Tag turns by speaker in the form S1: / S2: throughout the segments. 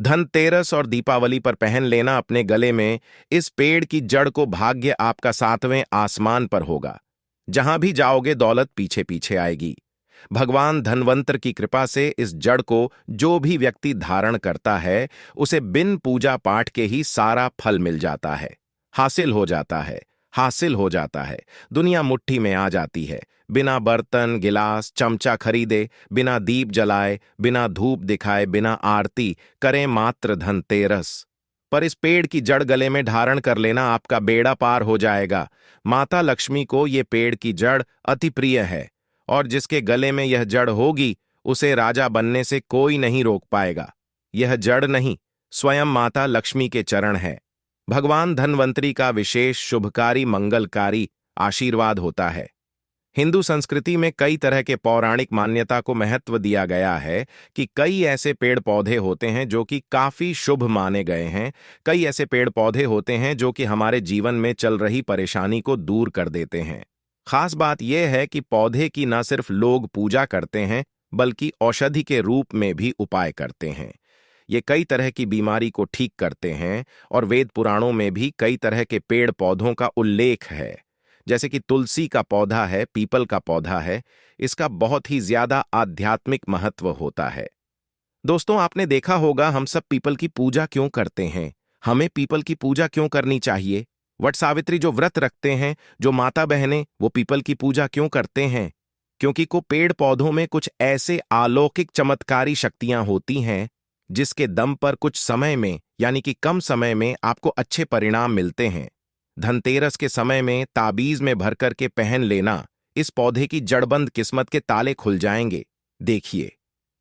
S1: धनतेरस और दीपावली पर पहन लेना अपने गले में इस पेड़ की जड़ को। भाग्य आपका सातवें आसमान पर होगा। जहां भी जाओगे दौलत पीछे पीछे आएगी। भगवान धनवंतर की कृपा से इस जड़ को जो भी व्यक्ति धारण करता है उसे बिन पूजा पाठ के ही सारा फल मिल जाता है, हासिल हो जाता है, हासिल हो जाता है। दुनिया मुट्ठी में आ जाती है। बिना बर्तन गिलास चमचा खरीदे, बिना दीप जलाए, बिना धूप दिखाए, बिना आरती करे, मात्र धनतेरस पर इस पेड़ की जड़ गले में धारण कर लेना आपका बेड़ा पार हो जाएगा। माता लक्ष्मी को ये पेड़ की जड़ अति प्रिय है और जिसके गले में यह जड़ होगी उसे राजा बनने से कोई नहीं रोक पाएगा। यह जड़ नहीं, स्वयं माता लक्ष्मी के चरण है। भगवान धन्वंतरी का विशेष शुभकारी मंगलकारी आशीर्वाद होता है। हिंदू संस्कृति में कई तरह के पौराणिक मान्यता को महत्व दिया गया है कि कई ऐसे पेड़ पौधे होते हैं जो कि काफी शुभ माने गए हैं। कई ऐसे पेड़ पौधे होते हैं जो कि हमारे जीवन में चल रही परेशानी को दूर कर देते हैं। खास बात यह है कि पौधे की न सिर्फ लोग पूजा करते हैं बल्कि औषधि के रूप में भी उपाय करते हैं। ये कई तरह की बीमारी को ठीक करते हैं और वेद पुराणों में भी कई तरह के पेड़ पौधों का उल्लेख है। जैसे कि तुलसी का पौधा है, पीपल का पौधा है। इसका बहुत ही ज्यादा आध्यात्मिक महत्व होता है। दोस्तों, आपने देखा होगा हम सब पीपल की पूजा क्यों करते हैं। हमें पीपल की पूजा क्यों करनी चाहिए। वट सावित्री जो व्रत रखते हैं, जो माता बहनें, वो पीपल की पूजा क्यों करते हैं। क्योंकि को पेड़ पौधों में कुछ ऐसे अलौकिक चमत्कारी शक्तियां होती हैं जिसके दम पर कुछ समय में यानी कि कम समय में आपको अच्छे परिणाम मिलते हैं। धनतेरस के समय में ताबीज में भर कर के पहन लेना, इस पौधे की जड़बंद किस्मत के ताले खुल जाएंगे। देखिए,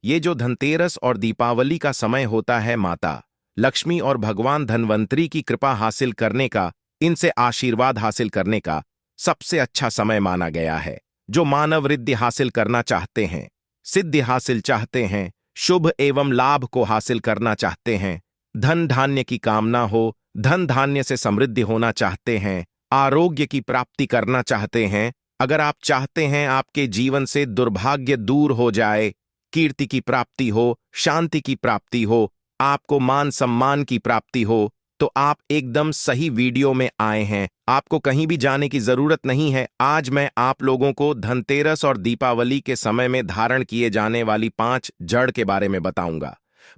S1: ये जो धनतेरस और दीपावली का समय होता है, माता लक्ष्मी और भगवान धन्वंतरी की कृपा हासिल करने का, इनसे आशीर्वाद हासिल करने का सबसे अच्छा समय माना गया है। जो मानव रिद्धि हासिल करना चाहते हैं, सिद्धि हासिल चाहते हैं, शुभ एवं लाभ को हासिल करना चाहते हैं, धन धान्य की कामना हो, धन धान्य से समृद्धि होना चाहते हैं, आरोग्य की प्राप्ति करना चाहते हैं, अगर आप चाहते हैं आपके जीवन से दुर्भाग्य दूर हो जाए, कीर्ति की प्राप्ति हो, शांति की प्राप्ति हो, आपको मान सम्मान की प्राप्ति हो, तो आप एकदम सही वीडियो में आए हैं। आपको कहीं भी जाने की जरूरत नहीं है। आज मैं आप लोगों को धनतेरस और दीपावली के समय में धारण किए जाने वाली 5 जड़ के बारे में बताऊंगा।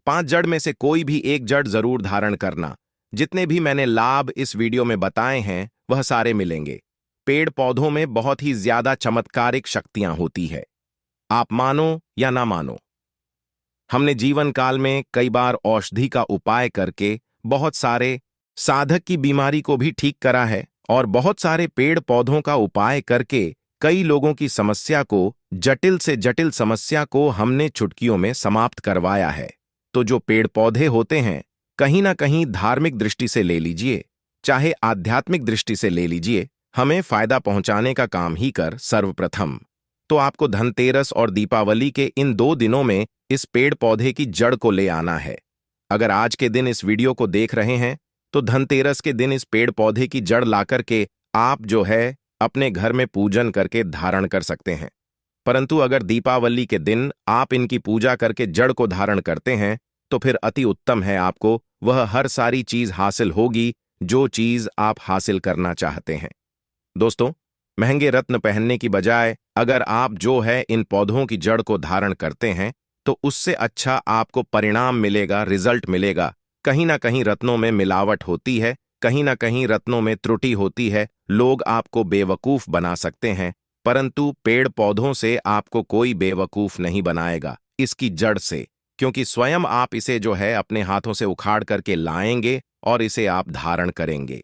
S1: 5 जड़ में से कोई भी एक जड़ जरूर धारण करना। जितने भी मैंने लाभ इस वीडियो में बताए हैं वह सारे मिलेंगे। पेड़ पौधों में बहुत ही ज्यादा चमत्कारिक शक्तियां होती है, आप मानो या ना मानो। हमने जीवन काल में कई बार औषधि का उपाय करके बहुत सारे साधक की बीमारी को भी ठीक करा है और बहुत सारे पेड़ पौधों का उपाय करके कई लोगों की समस्या को, जटिल से जटिल समस्या को हमने चुटकियों में समाप्त करवाया है। तो जो पेड़ पौधे होते हैं, कहीं ना कहीं धार्मिक दृष्टि से ले लीजिए, चाहे आध्यात्मिक दृष्टि से ले लीजिए, हमें फायदा पहुंचाने का काम ही कर सर्वप्रथम तो आपको धनतेरस और दीपावली के इन 2 दिनों में इस पेड़ पौधे की जड़ को ले आना है। अगर आज के दिन इस वीडियो को देख रहे हैं तो धनतेरस के दिन इस पेड़ पौधे की जड़ लाकर के आप जो है अपने घर में पूजन करके धारण कर सकते हैं। परंतु अगर दीपावली के दिन आप इनकी पूजा करके जड़ को धारण करते हैं तो फिर अति उत्तम है, आपको वह हर सारी चीज हासिल होगी जो चीज आप हासिल करना चाहते हैं। दोस्तों, महंगे रत्न पहनने की बजाय अगर आप जो है इन पौधों की जड़ को धारण करते हैं तो उससे अच्छा आपको परिणाम मिलेगा, रिजल्ट मिलेगा। कहीं ना कहीं रत्नों में मिलावट होती है, कहीं ना कहीं रत्नों में त्रुटि होती है, लोग आपको बेवकूफ बना सकते हैं, परंतु पेड़ पौधों से आपको कोई बेवकूफ नहीं बनाएगा, इसकी जड़ से। क्योंकि स्वयं आप इसे जो है अपने हाथों से उखाड़ करके लाएंगे और इसे आप धारण करेंगे।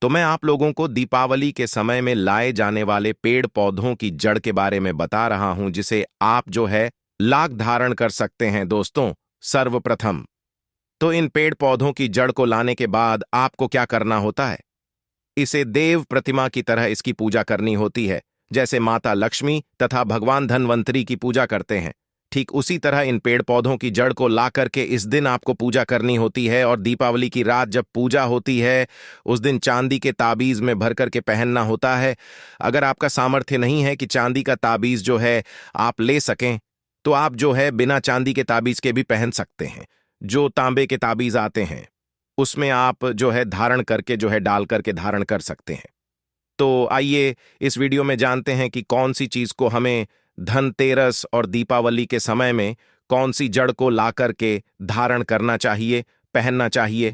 S1: तो मैं आप लोगों को दीपावली के समय में लाए जाने वाले पेड़ पौधों की जड़ के बारे में बता रहा हूं जिसे आप जो है लाख धारण कर सकते हैं। दोस्तों, सर्वप्रथम तो इन पेड़ पौधों की जड़ को लाने के बाद आपको क्या करना होता है, इसे देव प्रतिमा की तरह इसकी पूजा करनी होती है। जैसे माता लक्ष्मी तथा भगवान धन्वंतरी की पूजा करते हैं, ठीक उसी तरह इन पेड़ पौधों की जड़ को ला करके इस दिन आपको पूजा करनी होती है। और दीपावली की रात जब पूजा होती है उस दिन चांदी के ताबीज में भर करके पहनना होता है। अगर आपका सामर्थ्य नहीं है कि चांदी का ताबीज जो है आप ले सकें तो आप जो है बिना चांदी के ताबीज के भी पहन सकते हैं। जो तांबे के ताबीज आते हैं, उसमें आप जो है धारण करके जो है डाल करके धारण कर सकते हैं। तो आइए इस वीडियो में जानते हैं कि कौन सी चीज को हमें धनतेरस और दीपावली के समय में कौन सी जड़ को ला करके धारण करना चाहिए, पहनना चाहिए।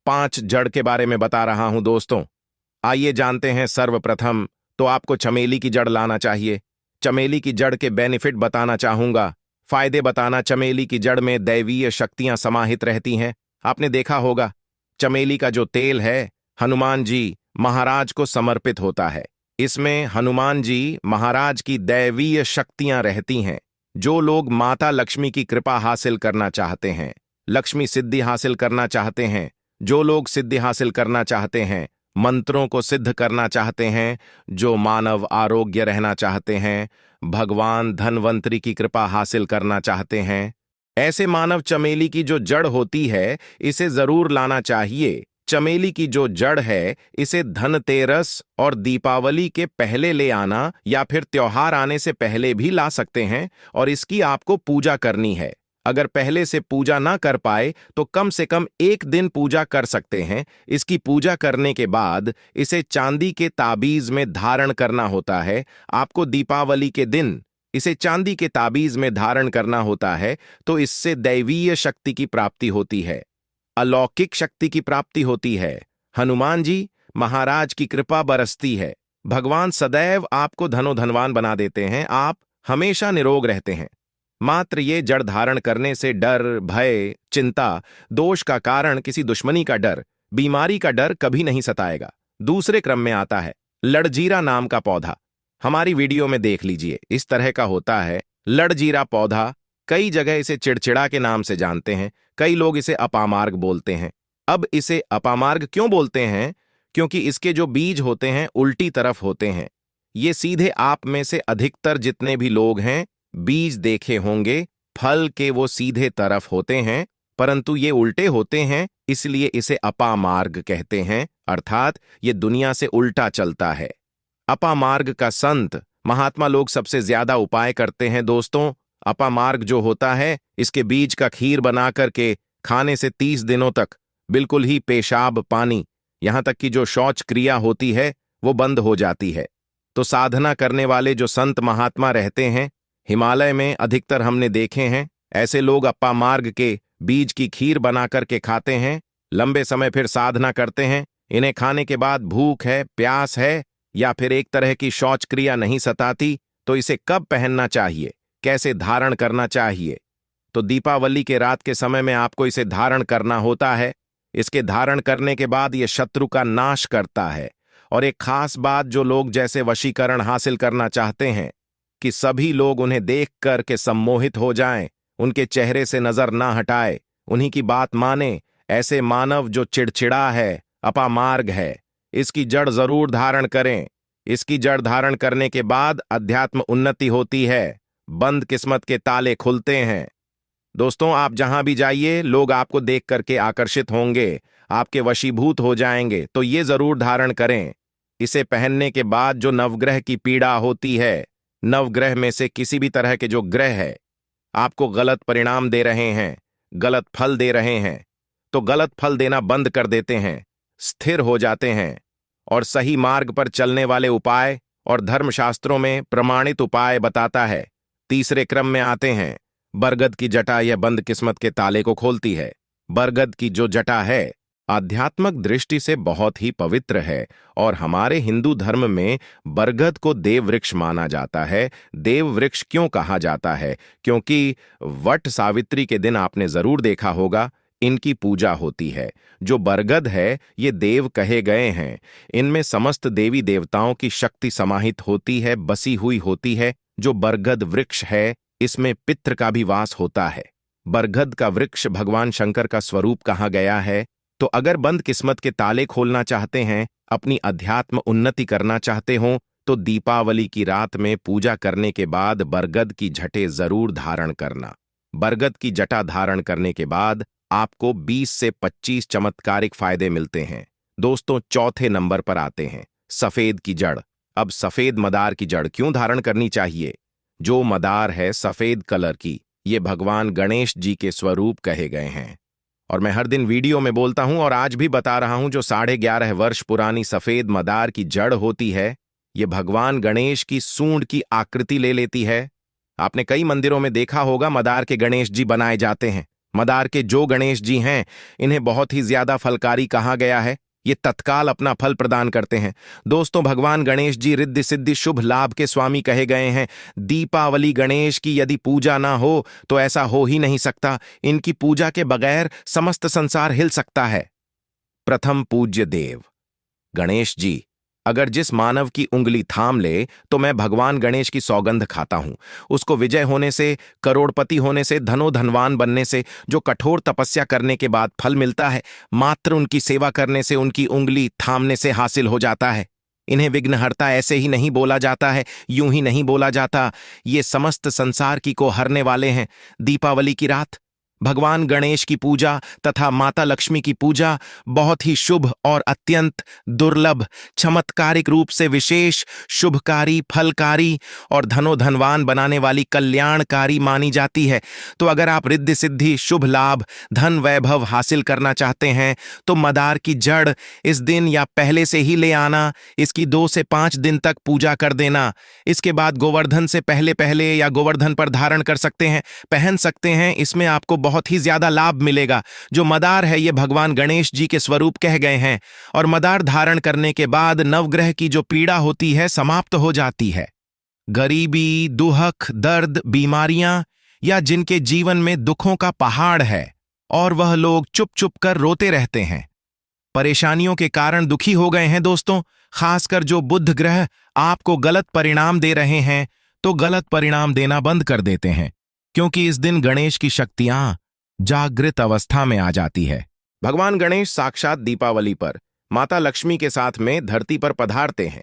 S1: 5 जड़ के बारे में बता रहा हूं दोस्तों। आइए जानते हैं। सर्वप्रथम तो आपको चमेली की जड़ लाना चाहिए। चमेली की जड़ के बेनिफिट बताना चाहूंगा, फायदे बताना। चमेली की जड़ में दैवीय शक्तियां समाहित रहती हैं। आपने देखा होगा, चमेली का जो तेल है हनुमान जी महाराज को समर्पित होता है। इसमें हनुमान जी महाराज की दैवीय शक्तियां रहती हैं। जो लोग माता लक्ष्मी की कृपा हासिल करना चाहते हैं, लक्ष्मी सिद्धि हासिल करना चाहते हैं, जो लोग सिद्धि हासिल करना चाहते हैं, मंत्रों को सिद्ध करना चाहते हैं, जो मानव आरोग्य रहना चाहते हैं, भगवान धनवंतरी की कृपा हासिल करना चाहते हैं, ऐसे मानव चमेली की जो जड़ होती है इसे जरूर लाना चाहिए। चमेली की जो जड़ है इसे धनतेरस और दीपावली के पहले ले आना या फिर त्योहार आने से पहले भी ला सकते हैं और इसकी आपको पूजा करनी है। अगर पहले से पूजा ना कर पाए तो कम से कम 1 दिन पूजा कर सकते हैं। इसकी पूजा करने के बाद इसे चांदी के ताबीज में धारण करना होता है। आपको दीपावली के दिन इसे चांदी के ताबीज में धारण करना होता है, तो इससे दैवीय शक्ति की प्राप्ति होती है, अलौकिक शक्ति की प्राप्ति होती है। हनुमान जी महाराज की कृपा बरसती है। भगवान सदैव आपको धनोधनवान बना देते हैं। आप हमेशा निरोग रहते हैं। मात्र ये जड़ धारण करने से डर, भय, चिंता, दोष का कारण किसी दुश्मनी का डर, बीमारी का डर कभी नहीं सताएगा। दूसरे क्रम में आता है लड़जीरा नाम का पौधा। हमारी वीडियो में देख लीजिए, इस तरह का होता है लड़जीरा पौधा। कई जगह इसे चिड़चिड़ा के नाम से जानते हैं। कई लोग इसे अपामार्ग बोलते हैं। अब इसे अपामार्ग क्यों बोलते हैं? क्योंकि इसके जो बीज होते हैं उल्टी तरफ होते हैं। ये सीधे आप में से अधिकतर जितने भी लोग हैं बीज देखे होंगे, फल के वो सीधे तरफ होते हैं, परंतु ये उल्टे होते हैं, इसलिए इसे अपामार्ग कहते हैं। अर्थात ये दुनिया से उल्टा चलता है। अपामार्ग का संत महात्मा लोग सबसे ज्यादा उपाय करते हैं दोस्तों। अपामार्ग जो होता है इसके बीज का खीर बना करके खाने से 30 दिनों तक बिल्कुल ही पेशाब, पानी, यहां तक कि जो शौच क्रिया होती है वो बंद हो जाती है। तो साधना करने वाले जो संत महात्मा रहते हैं हिमालय में अधिकतर हमने देखे हैं, ऐसे लोग अपामार्ग के बीज की खीर बना करके खाते हैं, लंबे समय फिर साधना करते हैं। इन्हें खाने के बाद भूख है, प्यास है या फिर एक तरह की शौच क्रिया नहीं सताती, तो इसे कब पहनना चाहिए, कैसे धारण करना चाहिए? तो दीपावली के रात के समय में आपको इसे धारण करना होता है। इसके धारण करने के बाद यह शत्रु का नाश करता है। और एक खास बात, जो लोग जैसे वशीकरण हासिल करना चाहते हैं कि सभी लोग उन्हें देख कर के सम्मोहित हो जाएं, उनके चेहरे से नजर ना हटाए, उन्हीं की बात माने, ऐसे मानव जो चिड़चिड़ा है, अपामार्ग है, इसकी जड़ जरूर धारण करें। इसकी जड़ धारण करने के बाद अध्यात्म उन्नति होती है, बंद किस्मत के ताले खुलते हैं। दोस्तों, आप जहां भी जाइए लोग आपको देख करके आकर्षित होंगे, आपके वशीभूत हो जाएंगे, तो ये जरूर धारण करें। इसे पहनने के बाद जो नवग्रह की पीड़ा होती है, नवग्रह में से किसी भी तरह के जो ग्रह है आपको गलत परिणाम दे रहे हैं, गलत फल दे रहे हैं, तो गलत फल देना बंद कर देते हैं, स्थिर हो जाते हैं और सही मार्ग पर चलने वाले उपाय और धर्मशास्त्रों में प्रमाणित उपाय बताता है। तीसरे क्रम में आते हैं बरगद की जटा। यह बंद किस्मत के ताले को खोलती है। बरगद की जो जटा है आध्यात्मिक दृष्टि से बहुत ही पवित्र है और हमारे हिंदू धर्म में बरगद को देव वृक्ष माना जाता है। देव वृक्ष क्यों कहा जाता है? क्योंकि वट सावित्री के दिन आपने जरूर देखा होगा इनकी पूजा होती है। जो बरगद है ये देव कहे गए हैं। इनमें समस्त देवी देवताओं की शक्ति समाहित होती है, बसी हुई होती है। जो बरगद वृक्ष है इसमें पितृ का भी वास होता है। बरगद का वृक्ष भगवान शंकर का स्वरूप कहा गया है। तो अगर बंद किस्मत के ताले खोलना चाहते हैं, अपनी अध्यात्म उन्नति करना चाहते हो, तो दीपावली की रात में पूजा करने के बाद बरगद की जटे जरूर धारण करना। बरगद की जटा धारण करने के बाद आपको 20 से 25 चमत्कारिक फायदे मिलते हैं। दोस्तों, चौथे नंबर पर आते हैं सफेद की जड़। अब सफेद मदार की जड़ क्यों धारण करनी चाहिए? जो मदार है सफेद कलर की, ये भगवान गणेश जी के स्वरूप कहे गए हैं। और मैं हर दिन वीडियो में बोलता हूं और आज भी बता रहा हूं, जो 11.5 वर्ष पुरानी सफेद मदार की जड़ होती है, ये भगवान गणेश की सूंड की आकृति ले लेती है। आपने कई मंदिरों में देखा होगा, मदार के गणेश जी बनाए जाते हैं। मदार के जो गणेश जी हैं, इन्हें बहुत ही ज्यादा फलकारी कहा गया है। ये तत्काल अपना फल प्रदान करते हैं। दोस्तों, भगवान गणेश जी रिद्धि सिद्धि शुभ लाभ के स्वामी कहे गए हैं। दीपावली गणेश की यदि पूजा ना हो तो ऐसा हो ही नहीं सकता। इनकी पूजा के बगैर समस्त संसार हिल सकता है। प्रथम पूज्य देव गणेश जी, अगर जिस मानव की उंगली थाम ले तो मैं भगवान गणेश की सौगंध खाता हूं। उसको विजय होने से, करोड़पति होने से, धनवान बनने से, जो कठोर तपस्या करने के बाद फल मिलता है, मात्र उनकी सेवा करने से, उनकी उंगली थामने से हासिल हो जाता है। इन्हें विघ्नहर्ता ऐसे ही नहीं बोला जाता है, यूं ही नहीं बोला जाता। ये समस्त संसार की को हरने वाले हैं। दीपावली की रात भगवान गणेश की पूजा तथा माता लक्ष्मी की पूजा बहुत ही शुभ और अत्यंत दुर्लभ, चमत्कारिक रूप से विशेष, शुभकारी, फलकारी और धनवान बनाने वाली कल्याणकारी मानी जाती है। तो अगर आप रिद्धि सिद्धि, शुभ लाभ, धन वैभव हासिल करना चाहते हैं तो मदार की जड़ इस दिन या पहले से ही ले आना। इसकी 2 से 5 दिन तक पूजा कर देना। इसके बाद गोवर्धन से पहले पहले या गोवर्धन पर धारण कर सकते हैं, पहन सकते हैं। इसमें आपको बहुत ही ज्यादा लाभ मिलेगा। जो मदार है, ये भगवान गणेश जी के स्वरूप कह गए हैं और मदार धारण करने के बाद नवग्रह की जो पीड़ा होती है समाप्त हो जाती है। गरीबी, दुहक, दर्द, बीमारियां या जिनके जीवन में दुखों का पहाड़ है और वह लोग चुप चुप कर रोते रहते हैं, परेशानियों के कारण दुखी हो गए हैं दोस्तों, खासकर जो बुध ग्रह आपको गलत परिणाम दे रहे हैं, तो गलत परिणाम देना बंद कर देते हैं, क्योंकि इस दिन गणेश की शक्तियां जागृत अवस्था में आ जाती है। भगवान गणेश साक्षात दीपावली पर माता लक्ष्मी के साथ में धरती पर पधारते हैं।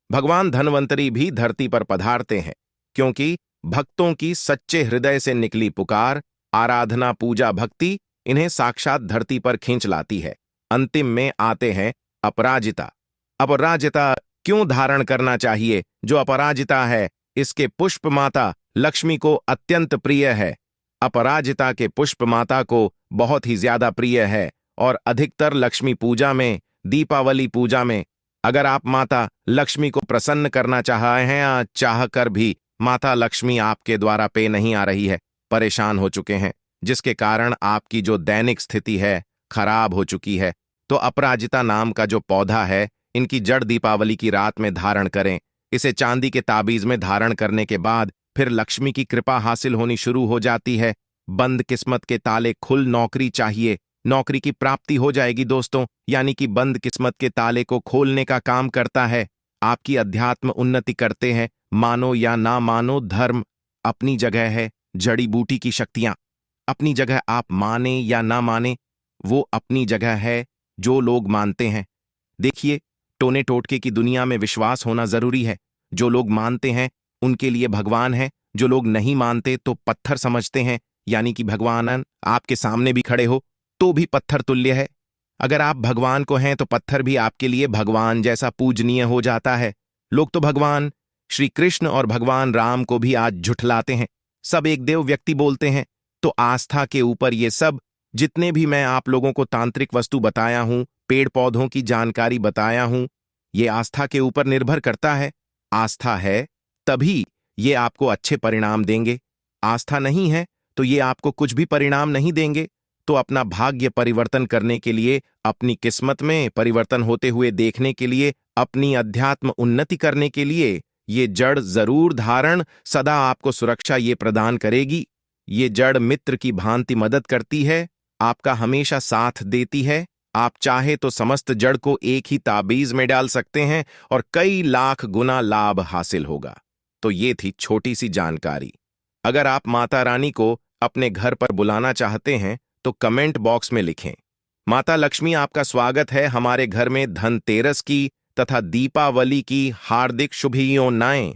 S1: भगवान धनवंतरी भी धरती पर पधारते हैं, क्योंकि भक्तों की सच्चे हृदय से निकली पुकार, आराधना, पूजा, भक्ति इन्हें साक्षात धरती पर खींच लाती है। अंतिम में आते हैं अपराजिता। अपराजिता क्यों धारण करना चाहिए? जो अपराजिता है, इसके पुष्प माता लक्ष्मी को अत्यंत प्रिय है। अपराजिता के पुष्प माता को बहुत ही ज्यादा प्रिय है और अधिकतर लक्ष्मी पूजा में, दीपावली पूजा में, अगर आप माता लक्ष्मी को प्रसन्न करना चाह रहे हैं या चाहकर भी माता लक्ष्मी आपके द्वारा पे नहीं आ रही है, परेशान हो चुके हैं, जिसके कारण आपकी जो दैनिक स्थिति है खराब हो चुकी है, तो अपराजिता नाम का जो पौधा है, इनकी जड़ दीपावली की रात में धारण करें। इसे चांदी के ताबीज में धारण करने के बाद फिर लक्ष्मी की कृपा हासिल होनी शुरू हो जाती है। बंद किस्मत के ताले खुल, नौकरी चाहिए, नौकरी की प्राप्ति हो जाएगी दोस्तों। यानी कि बंद किस्मत के ताले को खोलने का काम करता है। आपकी अध्यात्म उन्नति करते हैं। मानो या ना मानो, धर्म अपनी जगह है, जड़ी बूटी की शक्तियां अपनी जगह, आप माने या ना माने वो अपनी जगह है। जो लोग मानते हैं, देखिए, टोने टोटके की दुनिया में विश्वास होना जरूरी है। जो लोग मानते हैं उनके लिए भगवान है, जो लोग नहीं मानते तो पत्थर समझते हैं। यानी कि भगवान आपके सामने भी खड़े हो तो भी पत्थर तुल्य है। अगर आप भगवान को हैं तो पत्थर भी आपके लिए भगवान जैसा पूजनीय हो जाता है। लोग तो भगवान श्री कृष्ण और भगवान राम को भी आज झुठलाते हैं। सब एक देव व्यक्ति बोलते हैं। तो आस्था के ऊपर ये सब जितने भी मैं आप लोगों को तांत्रिक वस्तु बताया हूं, पेड़ पौधों की जानकारी बताया हूं, ये आस्था के ऊपर निर्भर करता है। आस्था है तभी ये आपको अच्छे परिणाम देंगे। आस्था नहीं है तो ये आपको कुछ भी परिणाम नहीं देंगे। तो अपना भाग्य परिवर्तन करने के लिए, अपनी किस्मत में परिवर्तन होते हुए देखने के लिए, अपनी अध्यात्म उन्नति करने के लिए ये जड़ जरूर धारण सदा आपको सुरक्षा ये प्रदान करेगी। ये जड़ मित्र की भांति मदद करती है, आपका हमेशा साथ देती है। आप चाहे तो समस्त जड़ को एक ही ताबीज में डाल सकते हैं और कई लाख गुना लाभ हासिल होगा। तो ये थी छोटी सी जानकारी। अगर आप माता रानी को अपने घर पर बुलाना चाहते हैं तो कमेंट बॉक्स में लिखें, माता लक्ष्मी आपका स्वागत है हमारे घर में। धनतेरस की तथा दीपावली की हार्दिक शुभकामनाएं।